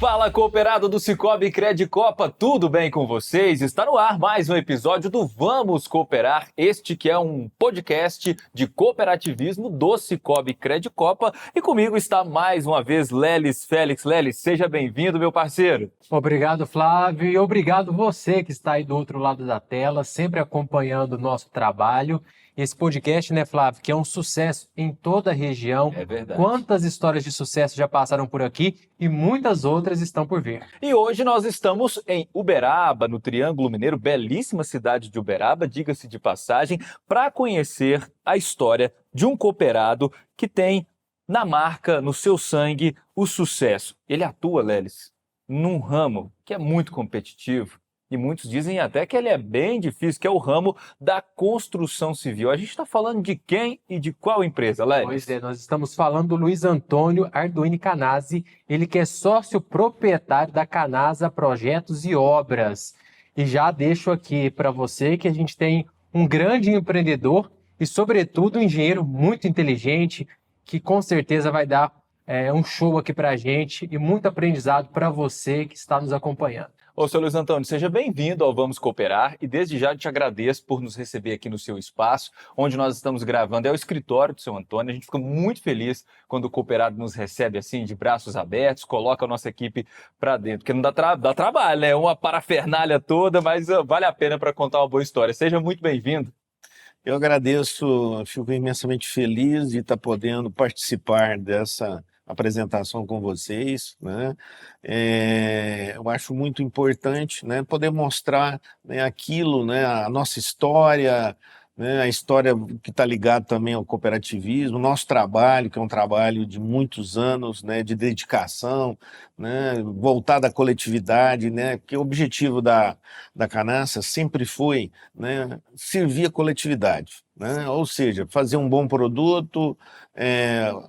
Fala, cooperado do Sicoob Credicopa, tudo bem com vocês? Está no ar mais um episódio do Vamos Cooperar, este que é um podcast de cooperativismo do Sicoob Credicopa. E comigo está mais uma vez Lelis Félix. Lelis, seja bem-vindo, meu parceiro. Obrigado, Flávio, e obrigado você que está aí do outro lado da tela, sempre acompanhando o nosso trabalho. Esse podcast, né, Flávio, que é um sucesso em toda a região. É verdade. Quantas histórias de sucesso já passaram por aqui e muitas outras estão por vir. E hoje nós estamos em Uberaba, no Triângulo Mineiro, belíssima cidade de Uberaba, diga-se de passagem, para conhecer a história de um cooperado que tem na marca, no seu sangue, o sucesso. Ele atua, Lelis, num ramo que é muito competitivo. E muitos dizem até que ele é bem difícil, que é o ramo da construção civil. A gente está falando de quem e de qual empresa, Lelis? Pois é, nós estamos falando do Luiz Antônio Arduini Canazzi, ele que é sócio proprietário da Canasa Projetos e Obras. E já deixo aqui para você que a gente tem um grande empreendedor e, sobretudo, um engenheiro muito inteligente, que com certeza vai dar um show aqui para a gente e muito aprendizado para você que está nos acompanhando. Ô, seu Luiz Antônio, seja bem-vindo ao Vamos Cooperar e desde já te agradeço por nos receber aqui no seu espaço, onde nós estamos gravando, é o escritório do seu Antônio. A gente fica muito feliz quando o cooperado nos recebe assim, de braços abertos, coloca a nossa equipe para dentro, porque não dá trabalho, né? Uma parafernália toda, mas vale a pena para contar uma boa história. Seja muito bem-vindo. Eu agradeço, fico imensamente feliz de estar podendo participar dessa apresentação com vocês, né? Eu acho muito importante, né, poder mostrar, né, aquilo, né, a nossa história, né, a história que está ligada também ao cooperativismo, o nosso trabalho, que é um trabalho de muitos anos, né, de dedicação, né, voltado à coletividade, né, porque o objetivo da Canasa sempre foi, né, servir a coletividade, né, ou seja, fazer um bom produto,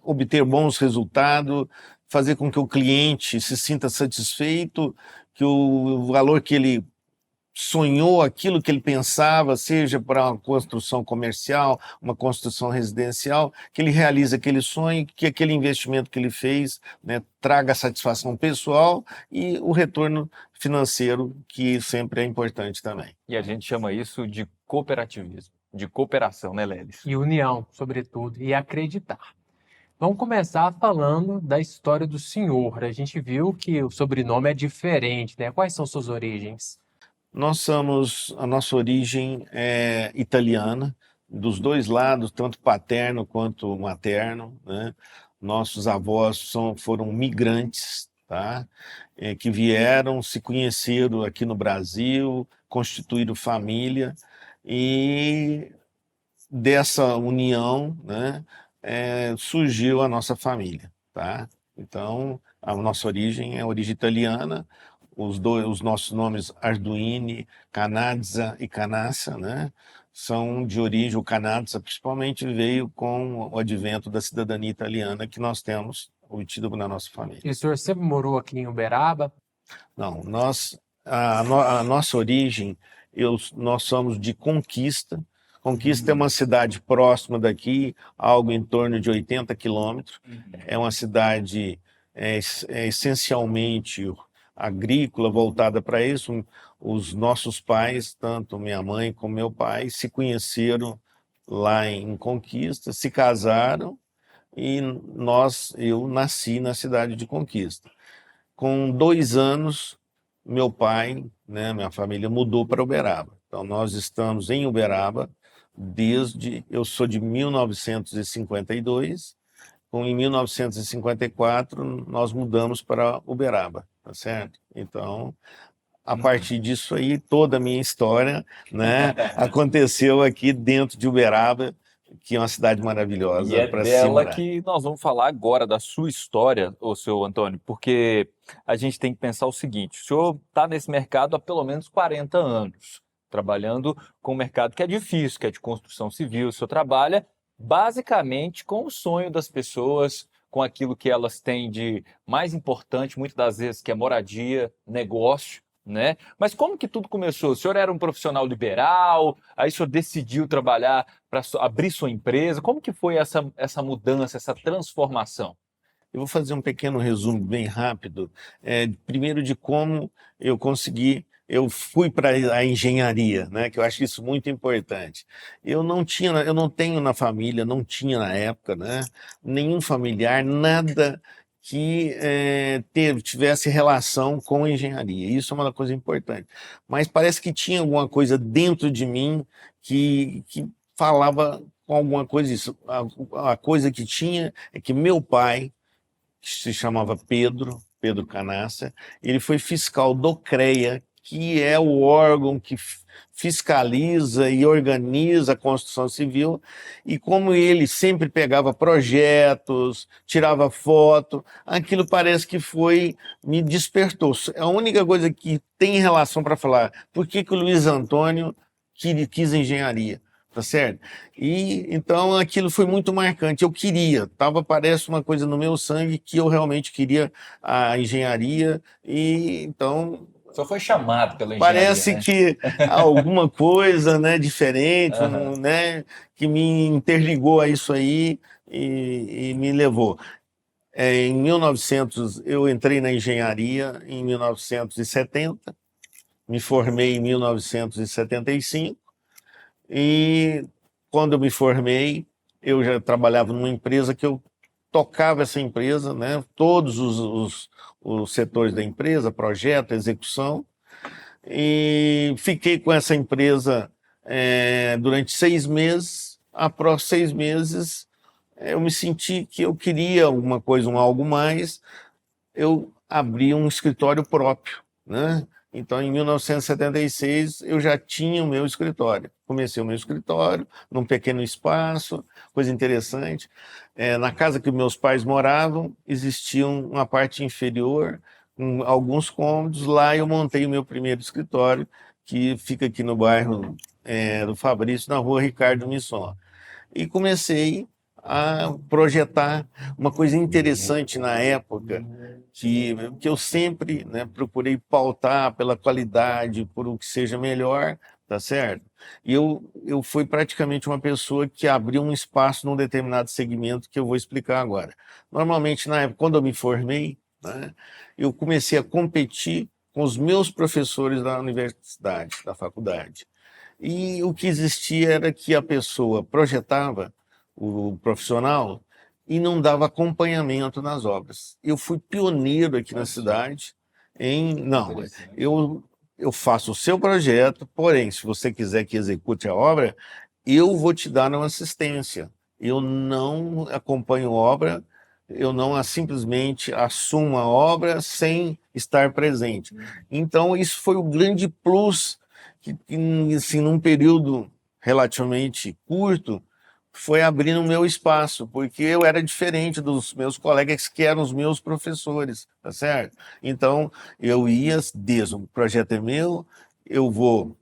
obter bons resultados, fazer com que o cliente se sinta satisfeito, que o valor que ele sonhou, aquilo que ele pensava, seja para uma construção comercial, uma construção residencial, que ele realize aquele sonho, que aquele investimento que ele fez, né, traga satisfação pessoal e o retorno financeiro, que sempre é importante também. E a gente chama isso de cooperativismo, de cooperação, né, Lelis? E união, sobretudo, e acreditar. Vamos começar falando da história do senhor. A gente viu que o sobrenome é diferente, né? Quais são suas origens? A nossa origem é italiana, dos dois lados, tanto paterno quanto materno, né? Nossos avós foram migrantes, tá? Que vieram, se conheceram aqui no Brasil, constituíram família e dessa união, né, surgiu a nossa família, tá? Então, a nossa origem é a origem italiana. Os nossos nomes Arduini, Canazza e Canassa, né, são de origem, o Canazza principalmente veio com o advento da cidadania italiana que nós temos obtido na nossa família. E o senhor sempre morou aqui em Uberaba? Não, a nossa origem, nós somos de Conquista. Conquista é uma cidade próxima daqui, algo em torno de 80 quilômetros. É uma cidade essencialmente agrícola, voltada para isso. Os nossos pais, tanto minha mãe como meu pai, se conheceram lá em Conquista, se casaram e eu nasci na cidade de Conquista. Com 2 anos, meu pai, né, minha família mudou para Uberaba. Então nós estamos em Uberaba eu sou de 1952. Em 1954, nós mudamos para Uberaba, tá certo? Então, a partir disso aí, toda a minha história, né, aconteceu aqui dentro de Uberaba, que é uma cidade maravilhosa. E é para dela que nós vamos falar agora, da sua história, ô seu Antônio, porque a gente tem que pensar o seguinte: o senhor está nesse mercado há pelo menos 40 anos, trabalhando com um mercado que é difícil, que é de construção civil. O senhor trabalha basicamente com o sonho das pessoas, com aquilo que elas têm de mais importante, muitas das vezes, que é moradia, negócio, né? Mas como que tudo começou? O senhor era um profissional liberal, aí o senhor decidiu trabalhar para abrir sua empresa. Como que foi essa mudança, essa transformação? Eu vou fazer um pequeno resumo bem rápido, primeiro de como eu fui para a engenharia, né, que eu acho isso muito importante. Eu não tenho na família, não tinha na época, né, nenhum familiar, nada que tivesse relação com engenharia. Isso é uma coisa importante. Mas parece que tinha alguma coisa dentro de mim que falava com alguma coisa disso. A coisa que tinha é que meu pai, que se chamava Pedro Canassa, ele foi fiscal do CREA, que é o órgão que fiscaliza e organiza a construção civil, e como ele sempre pegava projetos, tirava foto, aquilo parece que me despertou. A única coisa que tem relação para falar, por que o Luiz Antônio quis engenharia? Tá certo? E então aquilo foi muito marcante. Eu parece uma coisa no meu sangue que eu realmente queria a engenharia, e então Só foi chamado pela engenharia, parece né? que alguma coisa, né, diferente, Aham. né, que me interligou a isso aí e me levou. Eu entrei na engenharia em 1970, me formei em 1975. E quando eu me formei, eu já trabalhava numa empresa que eu tocava essa empresa, né? Todos os setores da empresa, projeto, execução, e fiquei com essa empresa durante 6 meses. Após 6 meses, eu me senti que eu queria alguma coisa, algo mais. Eu abri um escritório próprio, né? Então, em 1976, eu já tinha o meu escritório. Comecei o meu escritório num pequeno espaço, coisa interessante. Na casa que meus pais moravam, existia uma parte inferior, com alguns cômodos. Lá eu montei o meu primeiro escritório, que fica aqui no bairro do Fabrício, na rua Ricardo Misson. E comecei a projetar uma coisa interessante na época, que eu sempre, né, procurei pautar pela qualidade, por o que seja melhor, tá certo? E eu fui praticamente uma pessoa que abriu um espaço num determinado segmento que eu vou explicar agora. Normalmente, na época, quando eu me formei, né, eu comecei a competir com os meus professores da universidade, da faculdade. E o que existia era que a pessoa projetava, o profissional, e não dava acompanhamento nas obras. Eu fui pioneiro aqui na cidade não, Interessante. eu faço o seu projeto, porém, se você quiser que execute a obra, eu vou te dar uma assistência. Eu não acompanho obra, eu não simplesmente assumo a obra sem estar presente. Então, isso foi o grande plus que assim, num período relativamente curto, foi abrindo o meu espaço, porque eu era diferente dos meus colegas que eram os meus professores, tá certo? Então, eu ia, o projeto é meu,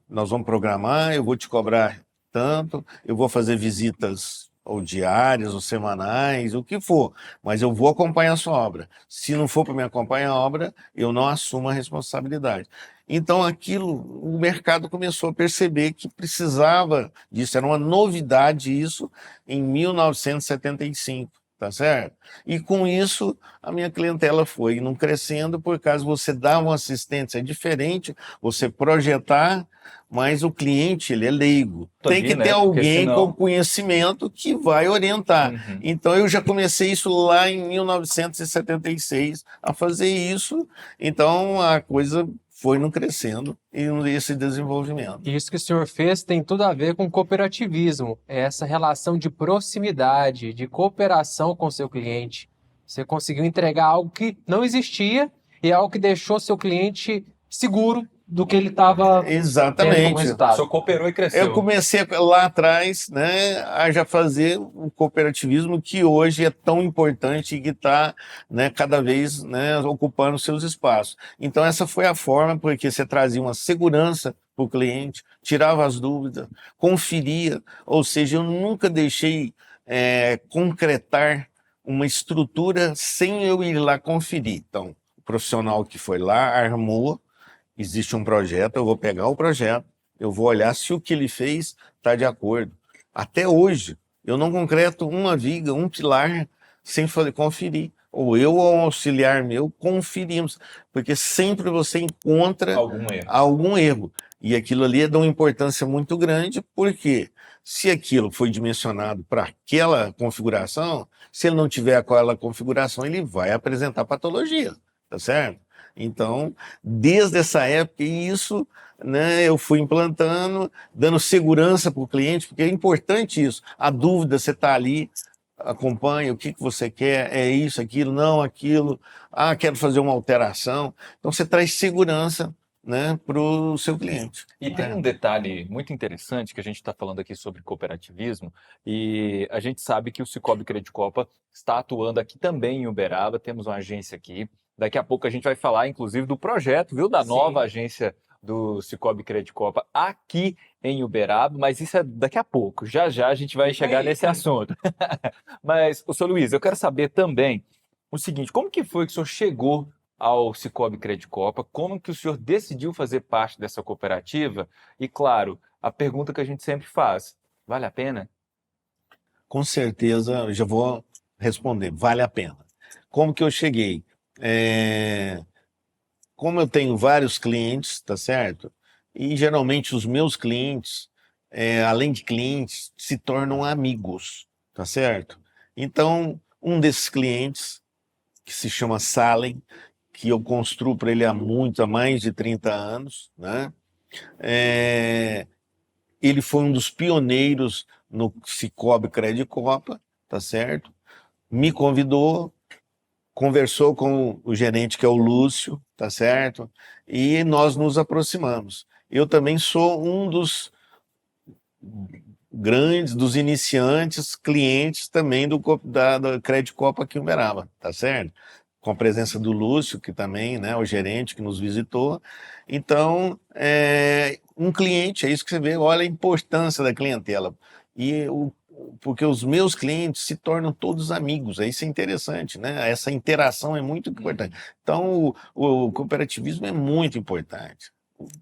nós vamos programar, eu vou te cobrar tanto, eu vou fazer visitas ou diárias ou semanais, o que for, mas eu vou acompanhar a sua obra. Se não for para me acompanhar a obra, eu não assumo a responsabilidade. Então, o mercado começou a perceber que precisava disso, era uma novidade isso em 1975, tá certo? E com isso, a minha clientela foi não crescendo, por causa você dar uma assistência diferente, você projetar, mas o cliente, ele é leigo. Tem Ali, que ter né? Porque alguém com senão. conhecimento que vai orientar. Uhum. Então, eu já comecei isso lá em 1976, a fazer isso. Então, a coisa foi não crescendo e esse desenvolvimento. Isso que o senhor fez tem tudo a ver com cooperativismo, é essa relação de proximidade, de cooperação com o seu cliente. Você conseguiu entregar algo que não existia e algo que deixou seu cliente seguro do que ele estava tendo como Exatamente. O resultado. senhor cooperou e Eu cresceu. comecei lá atrás, né, a já fazer o cooperativismo que hoje é tão importante e que está, né, cada vez, né, ocupando seus espaços. Então essa foi a forma, porque você trazia uma segurança para o cliente, tirava as dúvidas, conferia, ou seja, eu nunca deixei concretar uma estrutura sem eu ir lá conferir. Então, o profissional que foi lá armou, existe um projeto, eu vou pegar o projeto, eu vou olhar se o que ele fez está de acordo. Até hoje, eu não concreto uma viga, um pilar, sem conferir. ou eu ou um auxiliar meu, conferimos, porque sempre você encontra Algum erro. algum erro. E aquilo ali é de uma importância muito grande, porque se aquilo foi dimensionado para aquela configuração, se ele não tiver aquela configuração, ele vai apresentar patologia, tá certo? Então, desde essa época, e isso, né, eu fui implantando, dando segurança para o cliente, porque é importante isso. A dúvida, você está ali, acompanha, o que que você quer, é isso, aquilo, não, aquilo, quero fazer uma alteração. Então, você traz segurança, né, para o seu cliente. E tem um detalhe muito interessante que a gente está falando aqui sobre cooperativismo e a gente sabe que o Sicoob Credicopa está atuando aqui também em Uberaba, temos uma agência aqui. Daqui a pouco a gente vai falar, inclusive, do projeto, viu, da Sim. nova agência do Sicoob Credicopa aqui em Uberaba, mas isso é daqui a pouco. Já já a gente vai chegar nesse assunto. Mas, o senhor Luiz, eu quero saber também o seguinte, como que foi que o senhor chegou ao Sicoob Credicopa? Como que o senhor decidiu fazer parte dessa cooperativa? E, claro, a pergunta que a gente sempre faz, vale a pena? Com certeza, eu já vou responder, vale a pena. Como que eu cheguei? Como eu tenho vários clientes, tá certo? E geralmente os meus clientes, além de clientes, se tornam amigos, tá certo? Então, um desses clientes, que se chama Salem, que eu construo para ele há mais de 30 anos, né? Ele foi um dos pioneiros no Sicoob Credicopa, tá certo? Me convidou, conversou com o gerente, que é o Lúcio, tá certo? E nós nos aproximamos. Eu também sou um dos grandes, dos iniciantes, clientes também da Credicopa aqui em Uberaba, tá certo? Com a presença do Lúcio, que também, né, o gerente que nos visitou. Então, um cliente, é isso que você vê, olha a importância da clientela. Porque os meus clientes se tornam todos amigos, isso é interessante, né? Essa interação é muito importante. Então, o cooperativismo é muito importante.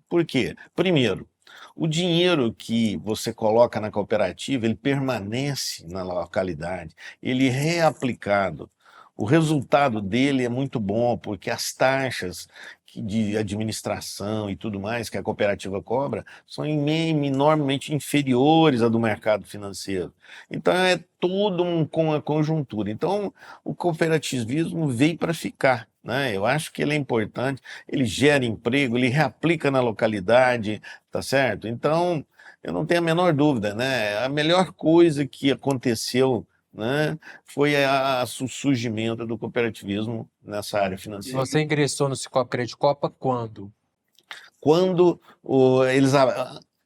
Por quê? Primeiro, o dinheiro que você coloca na cooperativa, ele permanece na localidade, ele é reaplicado. O resultado dele é muito bom, porque as taxas de administração e tudo mais que a cooperativa cobra são enormemente inferiores à do mercado financeiro. Então é tudo com a conjuntura. Então o cooperativismo veio para ficar, né? Eu acho que ele é importante, ele gera emprego, ele reaplica na localidade, tá certo? Então eu não tenho a menor dúvida, né? A melhor coisa que aconteceu, né, foi o surgimento do cooperativismo nessa área E financeira. você ingressou no Sicoob Credicopa quando? Quando eles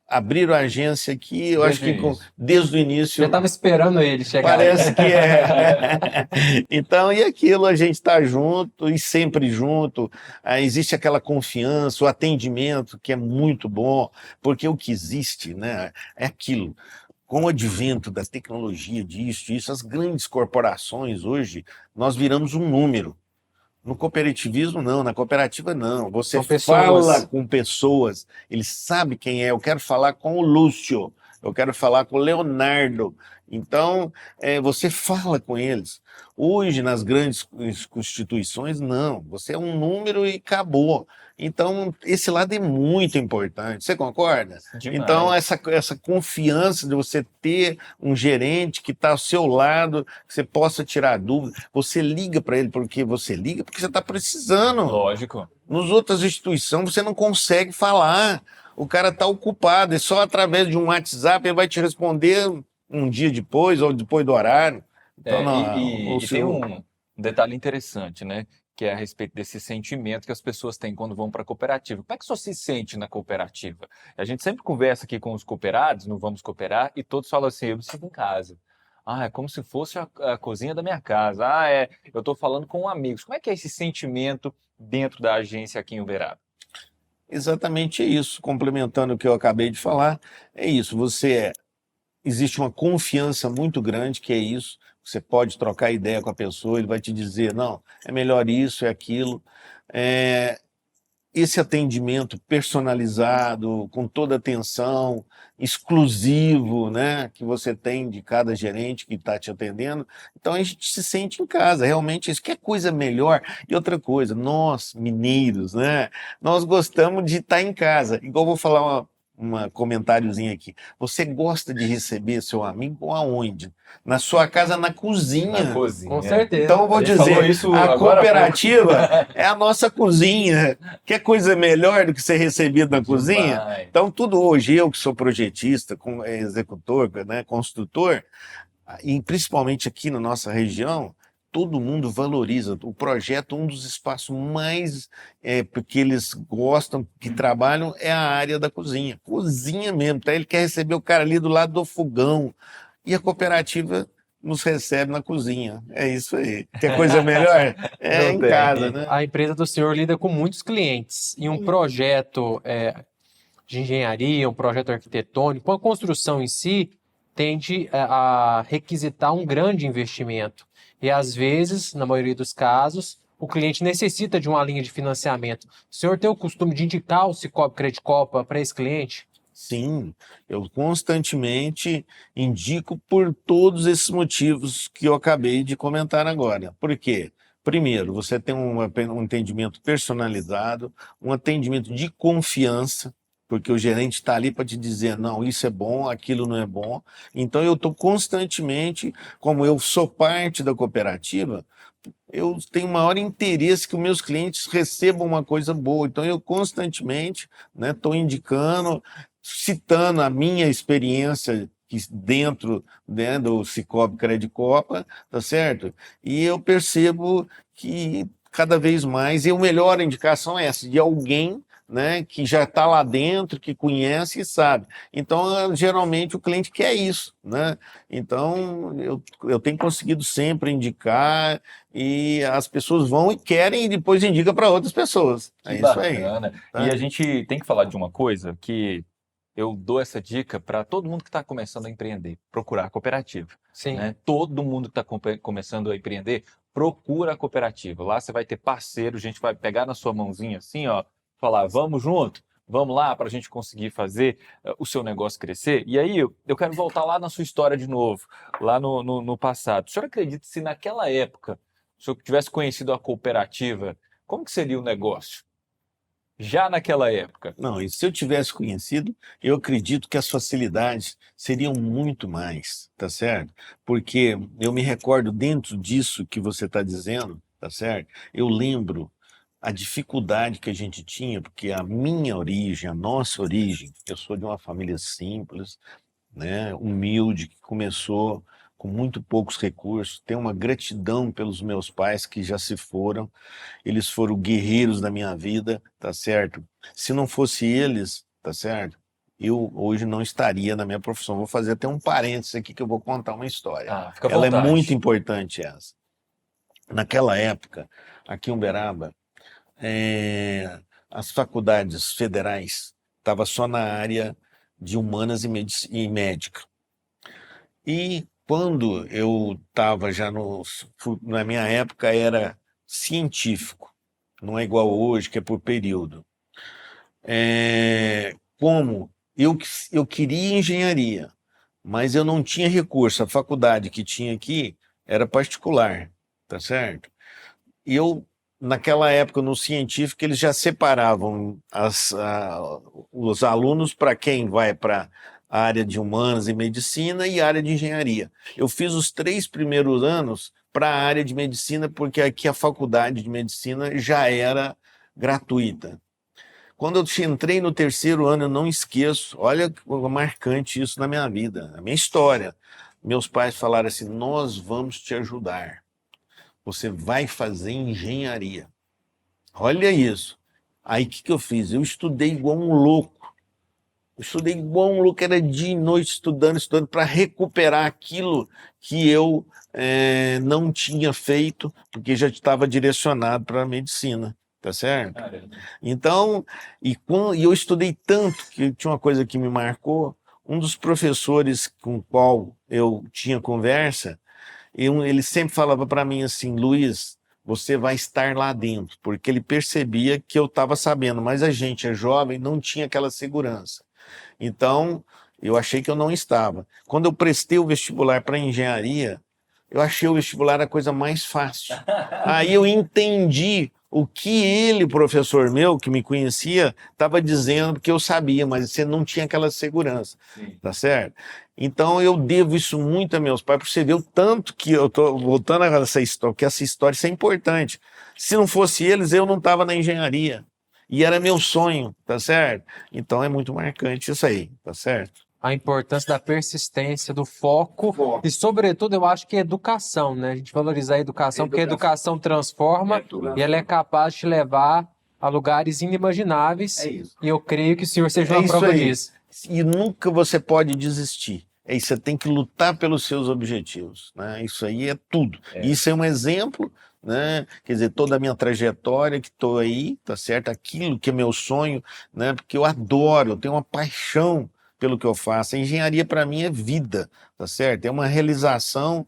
abriram a agência aqui, eu acho que desde o início. Já estava esperando ele chegar. Parece que é. Então, e aquilo, a gente está junto e sempre junto. Existe aquela confiança, o atendimento que é muito bom, porque o que existe, né, é aquilo. Com o advento da tecnologia, disso, as grandes corporações hoje, nós viramos um número. No cooperativismo, não. Na cooperativa, não. Você São pessoas. fala com pessoas, ele sabe quem é. Eu quero falar com o Lúcio, eu quero falar com o Leonardo. Então, você fala com eles. Hoje, nas grandes instituições, não. Você é um número e acabou. Então, esse lado é muito importante. Você concorda? Demais. Então, essa confiança de você ter um gerente que está ao seu lado, que você possa tirar dúvida. Você liga para ele porque você liga, porque você está precisando. Lógico. Nas outras instituições, você não consegue falar. O cara está ocupado, é só através de um WhatsApp ele vai te responder um dia depois ou depois do horário. Então, E tem um detalhe interessante, né? Que é a respeito desse sentimento que as pessoas têm quando vão para a cooperativa. Como é que o senhor se sente na cooperativa? A gente sempre conversa aqui com os cooperados, não vamos cooperar, e todos falam assim, eu me sinto em casa. É como se fosse a cozinha da minha casa. Eu estou falando com amigos. Como é que é esse sentimento dentro da agência aqui em Uberaba? Exatamente isso. Complementando o que eu acabei de falar, é isso. Existe uma confiança muito grande, que é isso. Você pode trocar ideia com a pessoa, ele vai te dizer, não, é melhor isso, é aquilo. esse atendimento personalizado, com toda a atenção, exclusivo, né, que você tem de cada gerente que está te atendendo. Então a gente se sente em casa, realmente isso. Que coisa melhor. E outra coisa, nós, mineiros, né, nós gostamos de estar em casa. Igual eu vou falar uma comentáriozinho aqui. Você gosta de receber seu amigo aonde? Na sua casa, na cozinha. Na cozinha. Com certeza. Então eu vou A gente falou dizer, isso a agora há cooperativa é a nossa cozinha. Quer coisa melhor do que ser recebido na cozinha? Demais. Então tudo hoje, eu que sou projetista, executor, né, construtor, e principalmente aqui na nossa região, todo mundo valoriza o projeto. Um dos espaços mais porque eles gostam, que trabalham, é a área da cozinha mesmo, tá? Ele quer receber o cara ali do lado do fogão, e a cooperativa nos recebe na cozinha. É isso aí. Quer coisa melhor? É Não em tem. casa, né? A empresa do senhor lida com muitos clientes e um projeto de engenharia, um projeto arquitetônico, a construção em si tende a requisitar um grande investimento. E às vezes, na maioria dos casos, o cliente necessita de uma linha de financiamento. O senhor tem o costume de indicar o Sicoob Credicopa para esse cliente? Sim, eu constantemente indico por todos esses motivos que eu acabei de comentar agora. Por quê? Primeiro, você tem um atendimento personalizado, um atendimento de confiança, porque o gerente está ali para te dizer, não, isso é bom, aquilo não é bom. Então eu estou constantemente, como eu sou parte da cooperativa, eu tenho maior interesse que os meus clientes recebam uma coisa boa. Então eu constantemente, né, estou indicando, citando a minha experiência dentro, né, do Sicoob Credicopa, tá certo? E eu percebo que cada vez mais, e a melhor indicação é essa, de alguém, né, que já está lá dentro, que conhece e sabe. Então, geralmente, o cliente quer isso, né? Então, eu tenho conseguido sempre indicar, e as pessoas vão e querem, e depois indica para outras pessoas. Que É isso aí. bacana. Tá? E a gente tem que falar de uma coisa que eu dou essa dica para todo mundo que está começando a empreender, procurar a cooperativa. Sim. Né? Todo mundo que está começando a empreender, procura a cooperativa. Lá você vai ter parceiro, a gente vai pegar na sua mãozinha assim, ó, falar, vamos junto, vamos lá para a gente conseguir fazer o seu negócio crescer. E aí eu quero voltar lá na sua história de novo, lá no passado. O senhor acredita se naquela época o senhor tivesse conhecido a cooperativa, como que seria o negócio? Já naquela época. Não, e se eu tivesse conhecido, eu acredito que as facilidades seriam muito mais, tá certo? Porque eu me recordo dentro disso que você está dizendo, tá certo? Eu lembro a dificuldade que a gente tinha, porque a minha origem, a nossa origem, eu sou de uma família simples, né, humilde, que começou com muito poucos recursos. Tenho uma gratidão pelos meus pais que já se foram. Eles foram guerreiros da minha vida, tá certo? Se não fosse eles, tá certo? Eu hoje não estaria na minha profissão. Vou fazer até um parênteses aqui que eu vou contar uma história. Fica à Ela é vontade. muito importante essa. Naquela época, aqui em Uberaba, as faculdades federais estavam só na área de humanas e médica. E quando eu estava já na minha época era científico, não é igual hoje, que é por período. Como eu queria engenharia, mas eu não tinha recurso, a faculdade que tinha aqui era particular, tá certo? E eu, naquela época, no científico, eles já separavam os alunos para quem vai para a área de humanas e medicina e a área de engenharia. Eu fiz os 3 primeiros anos para a área de medicina, porque aqui a faculdade de medicina já era gratuita. Quando eu entrei no 3º ano, eu não esqueço, olha como marcante isso na minha vida, na minha história. Meus pais falaram assim, nós vamos te ajudar. Você vai fazer engenharia. Olha isso. Aí o que eu fiz? Eu estudei igual um louco. Era dia e noite estudando para recuperar aquilo que eu não tinha feito, porque já estava direcionado para a medicina, tá certo? Caramba. Então, e eu estudei tanto, que tinha uma coisa que me marcou, um dos professores com o qual eu tinha conversa, ele sempre falava para mim assim, Luiz, você vai estar lá dentro, porque ele percebia que eu estava sabendo, mas a gente é jovem, não tinha aquela segurança. Então, eu achei que eu não estava. Quando eu prestei o vestibular para engenharia, eu achei o vestibular a coisa mais fácil. Aí eu entendi o que ele, professor meu, que me conhecia, estava dizendo que eu sabia, mas você não tinha aquela segurança, tá certo? Então eu devo isso muito a meus pais, porque você vê o tanto que eu estou voltando a essa história, porque essa história isso é importante. Se não fosse eles, eu não estava na engenharia. E era meu sonho, tá certo? Então é muito marcante isso aí, tá certo? A importância da persistência, do foco e, sobretudo, eu acho que é educação, né? A gente valorizar a educação, porque a educação transforma e ela é capaz de te levar a lugares inimagináveis. É isso. E eu creio que o senhor seja É uma isso prova aí. disso. E nunca você pode desistir. Aí você tem que lutar pelos seus objetivos, né? Isso aí é tudo. Isso é um exemplo, né? Quer dizer, toda a minha trajetória que estou aí, tá certo? Aquilo que é meu sonho, né? Porque eu adoro, eu tenho uma paixão pelo que eu faço. A engenharia para mim é vida, tá certo? É uma realização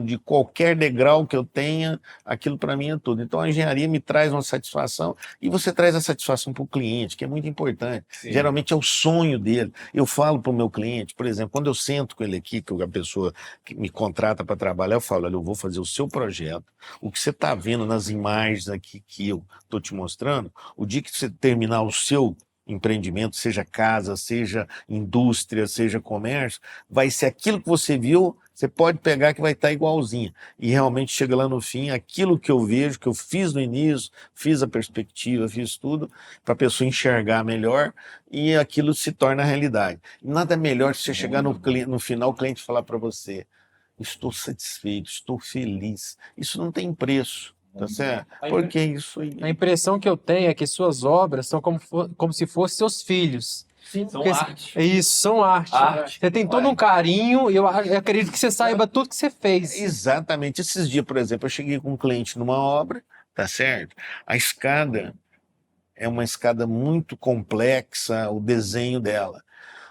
de qualquer degrau que eu tenha, aquilo para mim é tudo. Então a engenharia me traz uma satisfação e você traz a satisfação para o cliente, que é muito importante. Sim. Geralmente é o sonho dele. Eu falo para o meu cliente, por exemplo, quando eu sento com ele aqui, que a pessoa que me contrata para trabalhar, eu falo, olha, eu vou fazer o seu projeto, o que você está vendo nas imagens aqui que eu estou te mostrando, o dia que você terminar o seu empreendimento, seja casa, seja indústria, seja comércio, vai ser aquilo que você viu, você pode pegar que vai estar igualzinho. E realmente chega lá no fim, aquilo que eu vejo, que eu fiz no início, fiz a perspectiva, fiz tudo, para a pessoa enxergar melhor e aquilo se torna realidade. Nada melhor que você chegar no final, o cliente falar para você, estou satisfeito, estou feliz. Isso não tem preço. Tá certo? Porque isso aí. A impressão que eu tenho é que suas obras são como se fossem seus filhos. São Porque arte. é isso, são arte. Arte. Você tem todo um carinho e eu acredito que você saiba tudo que você fez. Exatamente. Esses dias, por exemplo, eu cheguei com um cliente numa obra, tá certo? A escada é uma escada muito complexa, o desenho dela.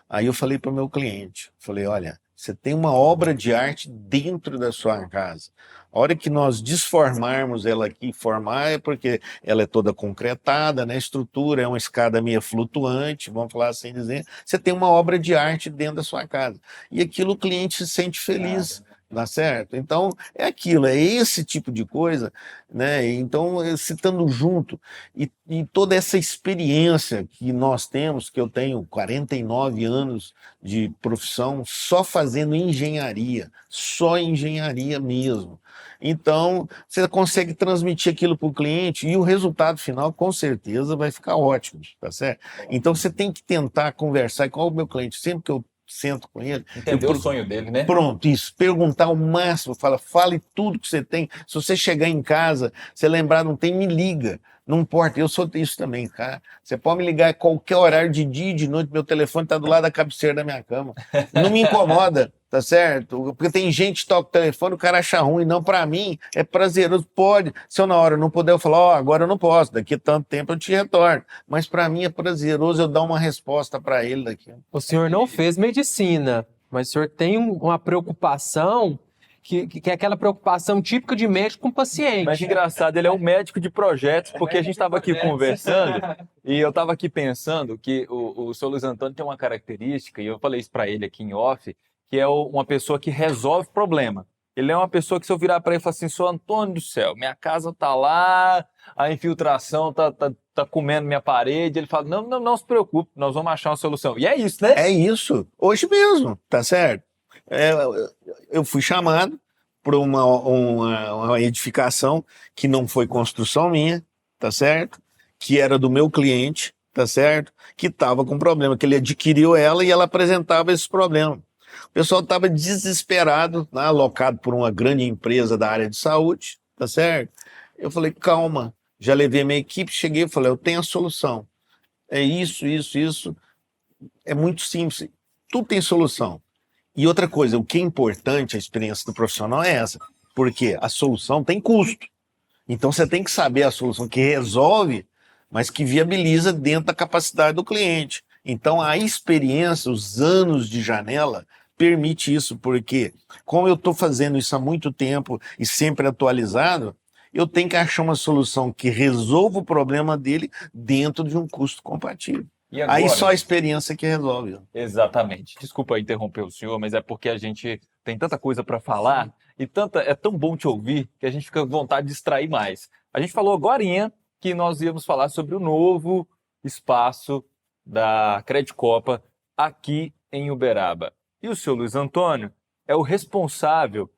Aí eu falei para o meu cliente, falei, olha, você tem uma obra de arte dentro da sua casa. A hora que nós desformarmos ela aqui, formar é porque ela é toda concretada, né? A estrutura é uma escada meio flutuante, vamos falar assim dizer. Você tem uma obra de arte dentro da sua casa. E aquilo o cliente se sente feliz. Dá certo? Então, é aquilo, é esse tipo de coisa, né? Então, citando junto, e toda essa experiência que nós temos, que eu tenho 49 anos de profissão, só fazendo engenharia, só engenharia mesmo. Então, você consegue transmitir aquilo para o cliente e o resultado final, com certeza, vai ficar ótimo, tá certo? Então, você tem que tentar conversar com o meu cliente, sempre que eu sento com ele. Entender o sonho dele, né? Pronto, isso. Perguntar o máximo, fale tudo que você tem. Se você chegar em casa, você lembrar, não tem, me liga. Não importa, eu sou isso também, tá? Você pode me ligar a qualquer horário de dia e de noite, meu telefone está do lado da cabeceira da minha cama. Não me incomoda, tá certo? Porque tem gente que toca o telefone, o cara acha ruim. Não, para mim, é prazeroso. Pode, se eu na hora não puder, eu falo, ó, agora eu não posso, daqui a tanto tempo eu te retorno. Mas para mim é prazeroso eu dar uma resposta para ele daqui. O senhor não fez medicina, mas o senhor tem uma preocupação que é aquela preocupação típica de médico com paciente. Mas engraçado, ele é um médico de projetos, porque a gente estava aqui conversando e eu estava aqui pensando que o seu Luiz Antônio tem uma característica, e eu falei isso para ele aqui em off, que é uma pessoa que resolve problema. Ele é uma pessoa que se eu virar para ele e falar assim, seu Antônio do céu, minha casa tá lá, a infiltração tá comendo minha parede, ele fala, não se preocupe, nós vamos achar uma solução. E é isso, né? É isso, hoje mesmo, tá certo? Eu fui chamado para uma edificação que não foi construção minha, tá certo? Que era do meu cliente, tá certo? Que estava com problema, que ele adquiriu ela e ela apresentava esse problema. O pessoal estava desesperado, né, alocado por uma grande empresa da área de saúde, tá certo? Eu falei, calma, já levei minha equipe, cheguei e falei, eu tenho a solução. É isso. É muito simples, tudo tem solução. E outra coisa, o que é importante, a experiência do profissional é essa, porque a solução tem custo. Então você tem que saber a solução que resolve, mas que viabiliza dentro da capacidade do cliente. Então a experiência, os anos de janela, permite isso, porque como eu estou fazendo isso há muito tempo e sempre atualizado, eu tenho que achar uma solução que resolva o problema dele dentro de um custo compatível. E Aí agora? só a experiência que resolve. Exatamente. Desculpa interromper o senhor, mas é porque a gente tem tanta coisa para falar e é tão bom te ouvir que a gente fica com vontade de extrair mais. A gente falou agorinha que nós íamos falar sobre o novo espaço da Credicopa aqui em Uberaba. E o senhor Luiz Antônio é o responsável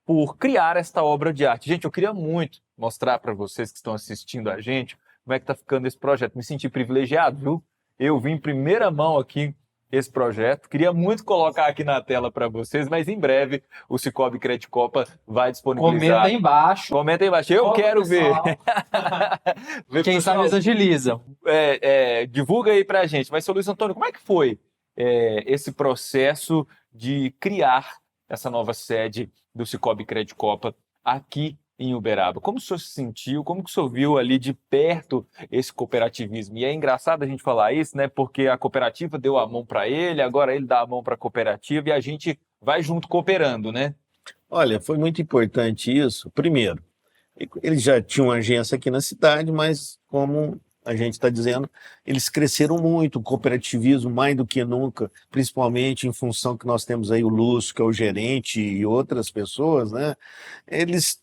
por criar esta obra de arte. Gente, eu queria muito mostrar para vocês que estão assistindo a gente como é que está ficando esse projeto. Me senti privilegiado, viu? Eu vi em primeira mão aqui esse projeto. Queria muito colocar aqui na tela para vocês, mas em breve o Cicobi Credicopa vai disponibilizar. Comenta aí embaixo. Comenta aí embaixo. Eu quero ver. Quem sabe eles agilizam. Divulga aí pra gente. Mas, seu Luiz Antônio, como é que foi esse processo de criar essa nova sede do Cicobi Credicopa aqui em Uberaba? Como o senhor se sentiu? Como que o senhor viu ali de perto esse cooperativismo? E é engraçado a gente falar isso, né? Porque a cooperativa deu a mão para ele, agora ele dá a mão para a cooperativa e a gente vai junto cooperando, né? Olha, foi muito importante isso. Primeiro, eles já tinham uma agência aqui na cidade, mas como a gente está dizendo, eles cresceram muito, o cooperativismo mais do que nunca, principalmente em função que nós temos aí o Lúcio, que é o gerente, e outras pessoas, né? Eles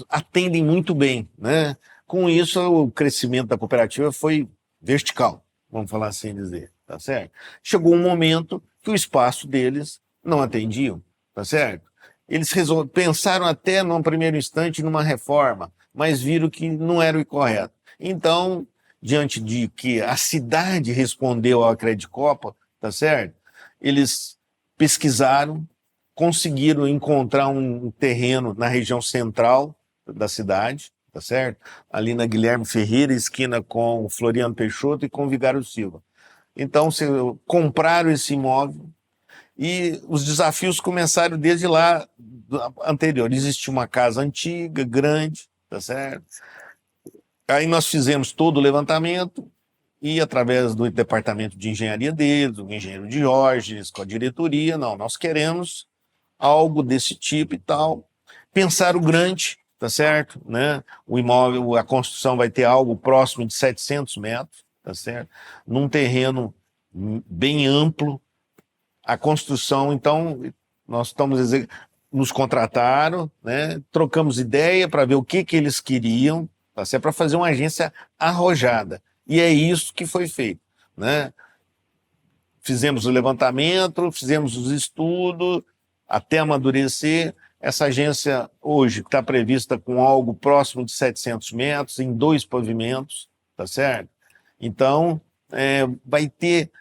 atendem muito bem, né? Com isso, o crescimento da cooperativa foi vertical, vamos falar assim dizer, tá certo? Chegou um momento que o espaço deles não atendiam, tá certo? Eles pensaram até, num primeiro instante, numa reforma, mas viram que não era o correto. Então, diante de que a cidade respondeu à Credicopa, tá certo? Eles pesquisaram, conseguiram encontrar um terreno na região central da cidade, tá certo? Ali na Guilherme Ferreira, esquina com Floriano Peixoto e com Vigário Silva. Então, compraram esse imóvel e os desafios começaram desde lá anterior. Existia uma casa antiga, grande, tá certo? Aí nós fizemos todo o levantamento e, através do departamento de engenharia deles, o engenheiro Diógenes, com a diretoria, não, nós queremos algo desse tipo e tal. Pensaram grande, tá certo? Né? O imóvel, a construção vai ter algo próximo de 700 metros, tá certo? Num terreno bem amplo. A construção, então, nos contrataram, né? Trocamos ideia para ver o que eles queriam, tá certo? Para fazer uma agência arrojada. E é isso que foi feito, né? Fizemos o levantamento, fizemos os estudos, até amadurecer. Essa agência hoje está prevista com algo próximo de 700 metros, em 2 pavimentos, tá certo? Então, vai ter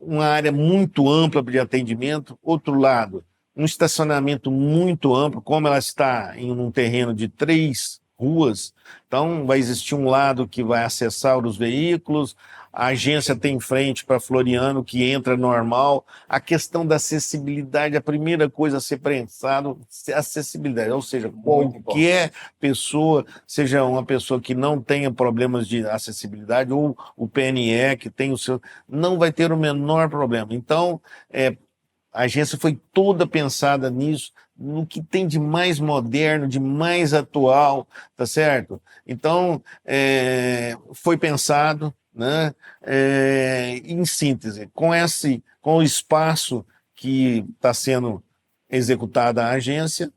uma área muito ampla de atendimento. Outro lado, um estacionamento muito amplo, como ela está em um terreno de 3 ruas, então vai existir um lado que vai acessar os veículos, a agência tem frente para Floriano, que entra normal. A questão da acessibilidade, a primeira coisa a ser pensada é a acessibilidade, ou seja, qualquer pessoa, seja uma pessoa que não tenha problemas de acessibilidade, ou o PNE, que tem o seu, não vai ter o menor problema. Então, a agência foi toda pensada nisso, no que tem de mais moderno, de mais atual, tá certo? Então, foi pensado, né? Em síntese, com o espaço que está sendo executada a agência,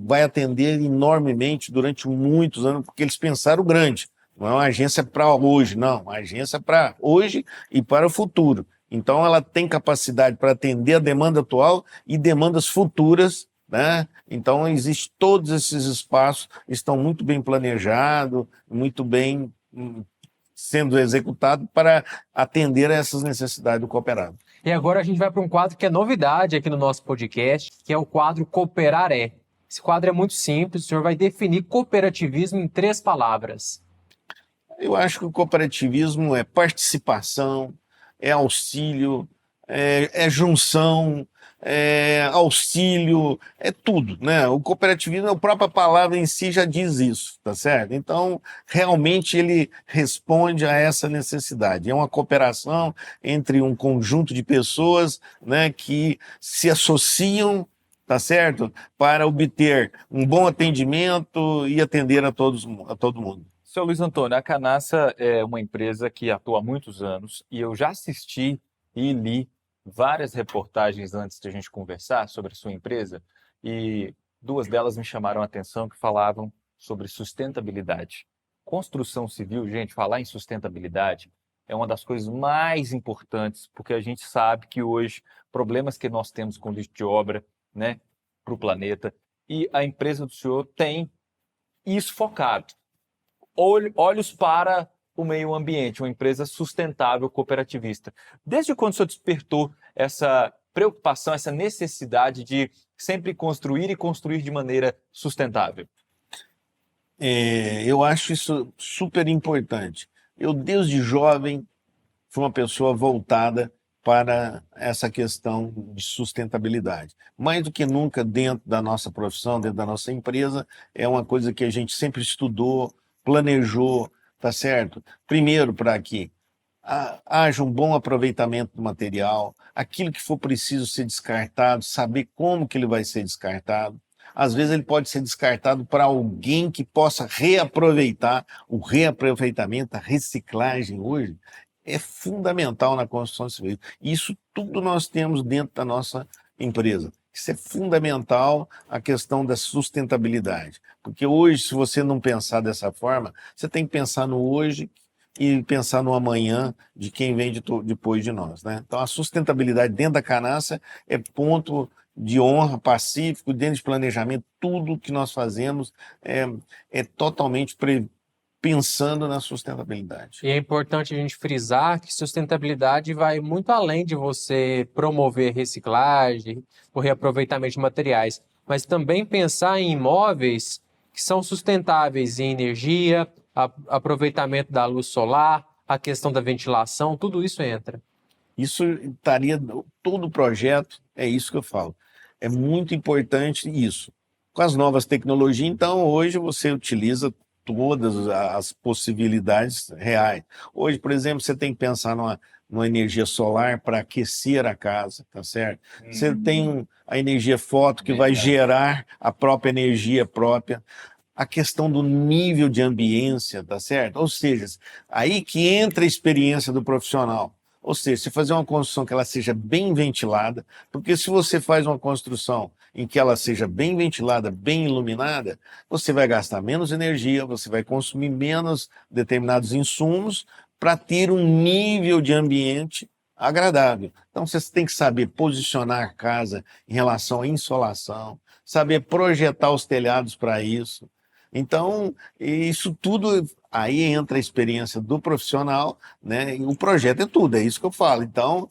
vai atender enormemente durante muitos anos, porque eles pensaram grande. Não é uma agência para hoje, não, uma agência para hoje e para o futuro. Então, ela tem capacidade para atender a demanda atual e demandas futuras, né? Então, existe todos esses espaços, estão muito bem planejados, muito bem sendo executados para atender a essas necessidades do cooperado. E agora a gente vai para um quadro que é novidade aqui no nosso podcast, que é o quadro Cooperar É. Esse quadro é muito simples, o senhor vai definir cooperativismo em 3 palavras. Eu acho que o cooperativismo é participação, é auxílio, é junção, é auxílio, é tudo, né? O cooperativismo, a própria palavra em si já diz isso, tá certo? Então, realmente ele responde a essa necessidade. É uma cooperação entre um conjunto de pessoas, né, que se associam tá certo? Para obter um bom atendimento e atender a todo mundo. Seu Luiz Antônio, a Canassa é uma empresa que atua há muitos anos e eu já assisti e li várias reportagens antes de a gente conversar sobre a sua empresa e duas delas me chamaram a atenção que falavam sobre sustentabilidade. Construção civil, gente, falar em sustentabilidade é uma das coisas mais importantes, porque a gente sabe que hoje problemas que nós temos com lixo de obra, né, para o planeta, e a empresa do senhor tem isso focado. Olhos para o meio ambiente, uma empresa sustentável cooperativista. Desde quando o senhor despertou essa preocupação, essa necessidade de sempre construir e construir de maneira sustentável? Eu acho isso super importante. Eu, desde jovem, fui uma pessoa voltada para essa questão de sustentabilidade. Mais do que nunca dentro da nossa profissão, dentro da nossa empresa, é uma coisa que a gente sempre estudou, planejou, tá certo? Primeiro, para que haja um bom aproveitamento do material, aquilo que for preciso ser descartado, saber como que ele vai ser descartado. Às vezes ele pode ser descartado para alguém que possa reaproveitar. O reaproveitamento, a reciclagem hoje é fundamental na construção civil. Isso tudo nós temos dentro da nossa empresa. Isso é fundamental, a questão da sustentabilidade. Porque hoje, se você não pensar dessa forma, você tem que pensar no hoje e pensar no amanhã de quem vem depois de nós, né? Então, a sustentabilidade dentro da Canassa é ponto de honra, pacífico, dentro de planejamento, tudo que nós fazemos é totalmente pensando na sustentabilidade. E é importante a gente frisar que sustentabilidade vai muito além de você promover reciclagem, o reaproveitamento de materiais, mas também pensar em imóveis que são sustentáveis em energia, aproveitamento da luz solar, a questão da ventilação, tudo isso entra. Isso estaria, todo o projeto, é isso que eu falo. É muito importante isso. Com as novas tecnologias, então, hoje você utiliza todas as possibilidades reais. Hoje, por exemplo, você tem que pensar numa energia solar para aquecer a casa, tá certo? Você tem a energia foto que vai gerar a própria energia própria. A questão do nível de ambiência, tá certo? Ou seja, aí que entra a experiência do profissional. Ou seja, se fazer uma construção que ela seja bem ventilada, porque se você faz uma construção em que ela seja bem ventilada, bem iluminada, você vai gastar menos energia, você vai consumir menos determinados insumos para ter um nível de ambiente agradável. Então você tem que saber posicionar a casa em relação à insolação, saber projetar os telhados para isso. Então, isso tudo, aí entra a experiência do profissional, né? E o projeto é tudo, é isso que eu falo. Então,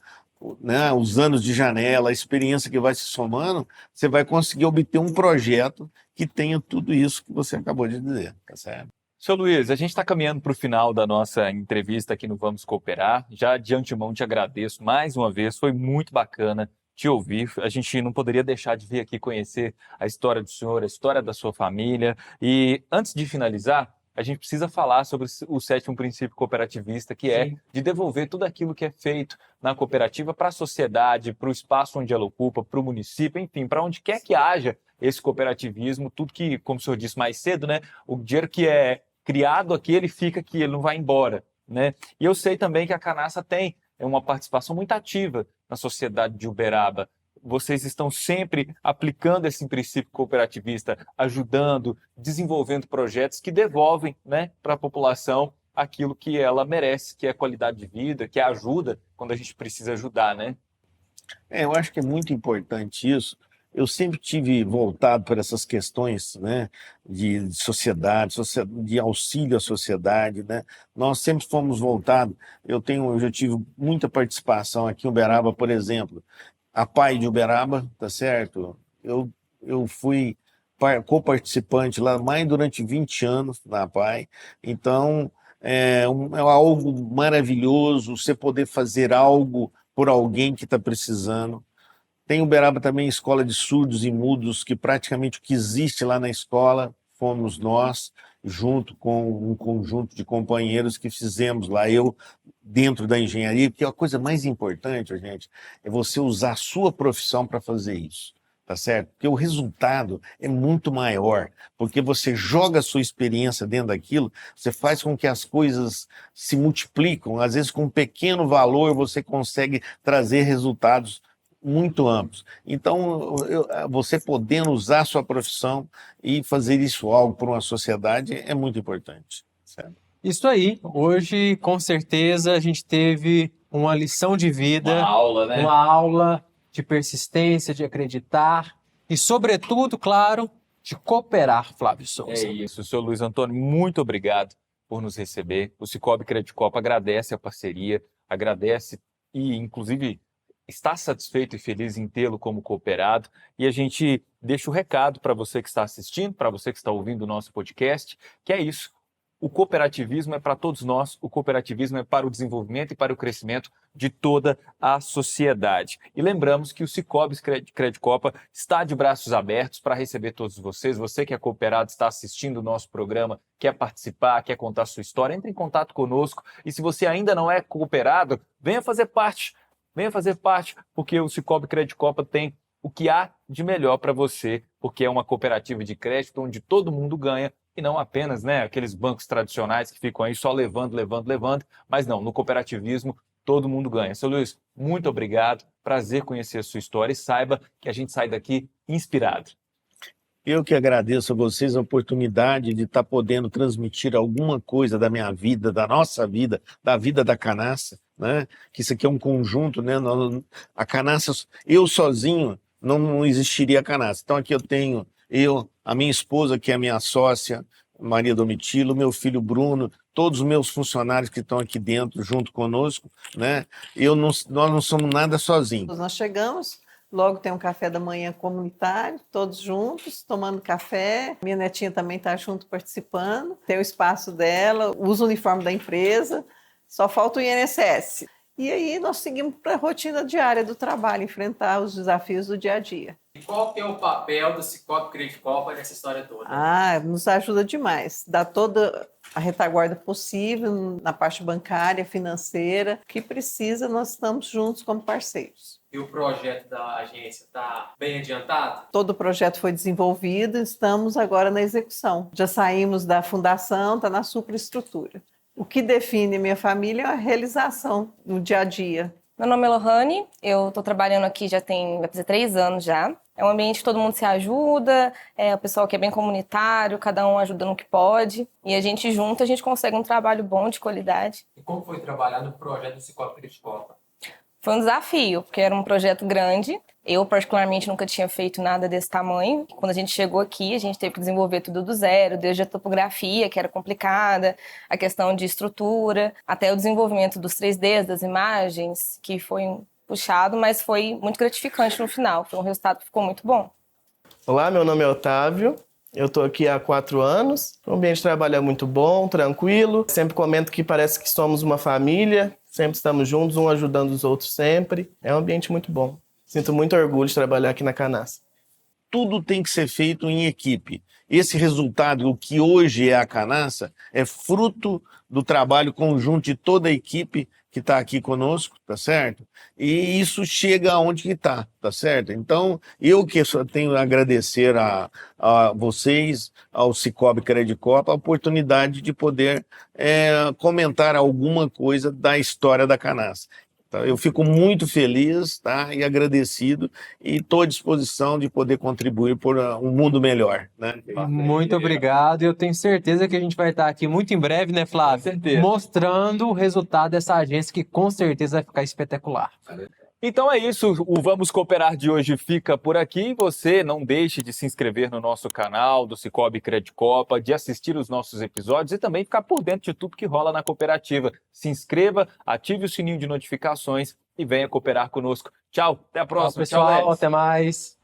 né, os anos de janela, a experiência que vai se somando, você vai conseguir obter um projeto que tenha tudo isso que você acabou de dizer, tá certo? Seu Luiz, a gente está caminhando para o final da nossa entrevista aqui no Vamos Cooperar. Já de antemão te agradeço mais uma vez, foi muito bacana te ouvir. A gente não poderia deixar de vir aqui conhecer a história do senhor, a história da sua família. E antes de finalizar, a gente precisa falar sobre o 7º princípio cooperativista, que é de devolver tudo aquilo que é feito na cooperativa para a sociedade, para o espaço onde ela ocupa, para o município, enfim, para onde quer que haja esse cooperativismo, tudo que, como o senhor disse mais cedo, né, o dinheiro que é criado aqui, ele fica aqui, ele não vai embora, né? E eu sei também que a Canassa tem uma participação muito ativa na sociedade de Uberaba. Vocês estão sempre aplicando esse princípio cooperativista, ajudando, desenvolvendo projetos que devolvem, né, para a população aquilo que ela merece, que é qualidade de vida, que é ajuda quando a gente precisa ajudar, né? Eu acho que é muito importante isso. Eu sempre tive voltado para essas questões, né, de sociedade, de auxílio à sociedade, né? Nós sempre fomos voltados. Eu já tive muita participação aqui em Uberaba, por exemplo. A PAI de Uberaba, tá certo? Eu fui co-participante lá mais durante 20 anos na PAI. Então, é algo maravilhoso você poder fazer algo por alguém que está precisando. Tem Uberaba também escola de surdos e mudos, que praticamente o que existe lá na escola fomos nós, junto com um conjunto de companheiros que fizemos lá, eu dentro da engenharia, porque a coisa mais importante, gente, é você usar a sua profissão para fazer isso. tá certo? Porque o resultado é muito maior, porque você joga a sua experiência dentro daquilo, você faz com que as coisas se multiplicam, às vezes com um pequeno valor você consegue trazer resultados muito amplos. Então, você podendo usar a sua profissão e fazer isso algo para uma sociedade é muito importante, certo? Isso aí. Hoje, com certeza, a gente teve uma lição de vida, Uma aula, né? uma aula de persistência, de acreditar e, sobretudo, claro, de cooperar, Flávio Souza. É isso, senhor Luiz Antônio, muito obrigado por nos receber. O Cicobi Credicorp agradece a parceria, agradece e, inclusive, está satisfeito e feliz em tê-lo como cooperado. E a gente deixa o recado para você que está assistindo, para você que está ouvindo o nosso podcast, que é isso. O cooperativismo é para todos nós, o cooperativismo é para o desenvolvimento e para o crescimento de toda a sociedade. E lembramos que o Cicobi Credicorp está de braços abertos para receber todos vocês. Você que é cooperado, está assistindo o nosso programa, quer participar, quer contar sua história, entre em contato conosco. E se você ainda não é cooperado, venha fazer parte. Venha fazer parte, porque o Cicobi Credicorp tem o que há de melhor para você, porque é uma cooperativa de crédito onde todo mundo ganha, e não apenas, né, aqueles bancos tradicionais que ficam aí só levando, mas não, no cooperativismo todo mundo ganha. Seu Luiz, muito obrigado, prazer conhecer a sua história e saiba que a gente sai daqui inspirado. Eu que agradeço a vocês a oportunidade de estar podendo transmitir alguma coisa da minha vida, da nossa vida, da vida da Canaça, né? Que isso aqui é um conjunto, né? A Canaça, eu sozinho não existiria a Canaça. Então aqui eu tenho a minha esposa, que é a minha sócia, Maria Domitila, meu filho Bruno, todos os meus funcionários que estão aqui dentro junto conosco, né? Nós não somos nada sozinhos. Nós chegamos, logo tem um café da manhã comunitário, todos juntos, tomando café. Minha netinha também está junto participando, tem o espaço dela, usa o uniforme da empresa, só falta o INSS. E aí nós seguimos para a rotina diária do trabalho, enfrentar os desafios do dia a dia. E qual que é o papel do Cicobi Credicorp nessa história toda? Nos ajuda demais, dá toda a retaguarda possível na parte bancária, financeira, o que precisa, nós estamos juntos como parceiros. E o projeto da agência está bem adiantado? Todo o projeto foi desenvolvido, estamos agora na execução. Já saímos da fundação, está na superestrutura. O que define minha família é a realização no dia a dia. Meu nome é Lohane, eu estou trabalhando aqui vai fazer 3 anos já. É um ambiente que todo mundo se ajuda, o pessoal que é bem comunitário, cada um ajuda no que pode. E a gente junto, a gente consegue um trabalho bom, de qualidade. E como foi trabalhar no projeto do Cicobi Credicorp? Foi um desafio, porque era um projeto grande. Eu, particularmente, nunca tinha feito nada desse tamanho. Quando a gente chegou aqui, a gente teve que desenvolver tudo do zero, desde a topografia, que era complicada, a questão de estrutura, até o desenvolvimento dos 3Ds, das imagens, que foi puxado, mas foi muito gratificante no final. Foi um resultado que ficou muito bom. Olá, meu nome é Otávio. Eu estou aqui há 4 anos. O ambiente de trabalho é muito bom, tranquilo. Sempre comento que parece que somos uma família. Sempre estamos juntos, um ajudando os outros sempre. É um ambiente muito bom. Sinto muito orgulho de trabalhar aqui na Canaça. Tudo tem que ser feito em equipe. Esse resultado, o que hoje é a Canaça, é fruto do trabalho conjunto de toda a equipe que está aqui conosco, tá certo? E isso chega aonde que está, tá certo? Então, eu que só tenho a agradecer a vocês, ao Cicobi Credicorp, a oportunidade de poder comentar alguma coisa da história da Canaça. Eu fico muito feliz, tá, e agradecido, e estou à disposição de poder contribuir por um mundo melhor, né? Muito obrigado. Eu tenho certeza que a gente vai estar aqui muito em breve, né, Flávio? Com certeza. Mostrando o resultado dessa agência, que com certeza vai ficar espetacular. Então é isso, o Vamos Cooperar de hoje fica por aqui. Você não deixe de se inscrever no nosso canal do Cicobi Credicorp, de assistir os nossos episódios e também ficar por dentro de tudo que rola na cooperativa. Se inscreva, ative o sininho de notificações e venha cooperar conosco. Tchau, até a próxima. Tchau, pessoal, Lelis. até mais.